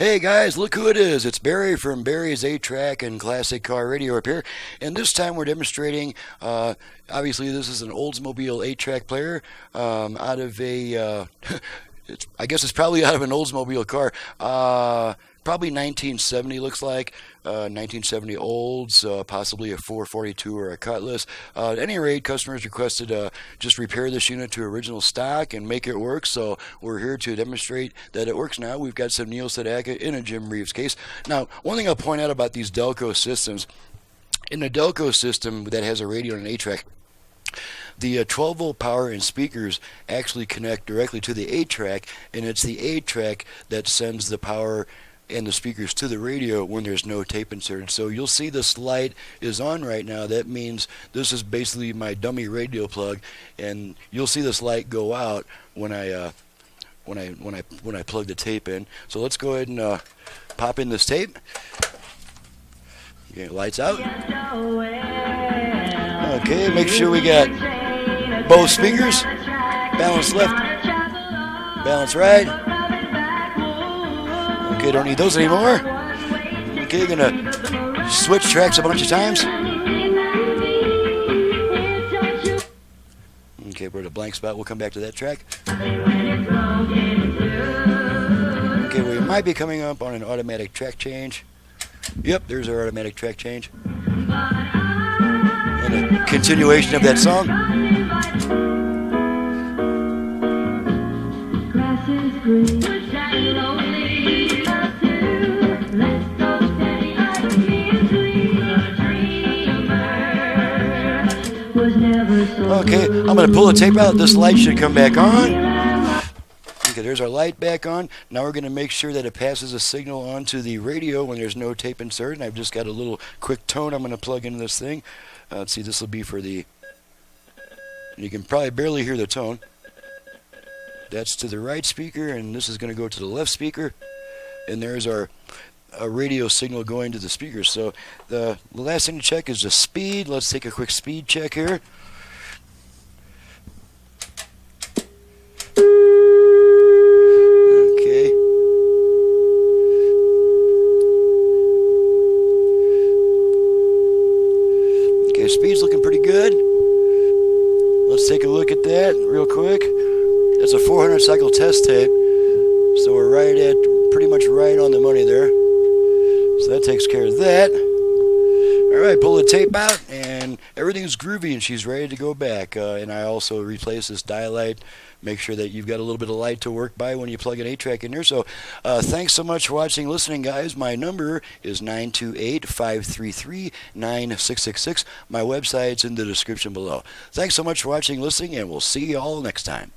Hey guys, look who it is. It's Barry from Barry's 8-Track and Classic Car Radio Repair. And this time we're demonstrating, obviously this is an Oldsmobile 8-track player out of a, I guess it's probably out of an Oldsmobile car. Probably 1970 looks like, 1970 Olds, possibly a 442 or a Cutlass. At any rate, customers requested just repair this unit to original stock and make it work, so we're here to demonstrate that it works now. We've got some Neil Sedaka in a Jim Reeves case. Now, one thing I'll point out about these Delco systems, in the Delco system that has a radio and an 8-track, the 12-volt power and speakers actually connect directly to the 8-track, and it's the 8-track that sends the power and the speakers to the radio when there's no tape inserted. So you'll see this light is on right now. That means this is basically my dummy radio plug, and you'll see this light go out when I plug the tape in. So let's go ahead and pop in this tape. Okay, lights out. Okay, make sure we got both speakers. Balance left, balance right. Okay, don't need those anymore. Okay, gonna switch tracks a bunch of times. Okay, we're at a blank spot. We'll come back to that track. Okay, we might be coming up on an automatic track change. Yep, there's our automatic track change. And a continuation of that song. Grass is green. Okay, I'm going to pull the tape out. This light should come back on. Okay, there's our light back on. Now we're going to make sure that it passes a signal onto the radio when there's no tape inserted. And I've just got a little quick tone I'm going to plug into this thing. Let's see, this will be for the... You can probably barely hear the tone. That's to the right speaker, and this is going to go to the left speaker. And there's our radio signal going to the speakers. So the last thing to check is the speed. Let's take a quick speed check here. Okay. Okay, speed's looking pretty good. Let's take a look at that real quick. That's a 400 cycle test tape. So we're right at pretty much right on the money there. So that takes care of that. Alright, pull the tape out, and everything's groovy, and she's ready to go back. And I also replace this dial light. Make sure that you've got a little bit of light to work by when you plug an 8-track in there. So thanks so much for watching and listening, guys. My number is 928-533-9666. My website's in the description below. Thanks so much for watching and listening, and we'll see you all next time.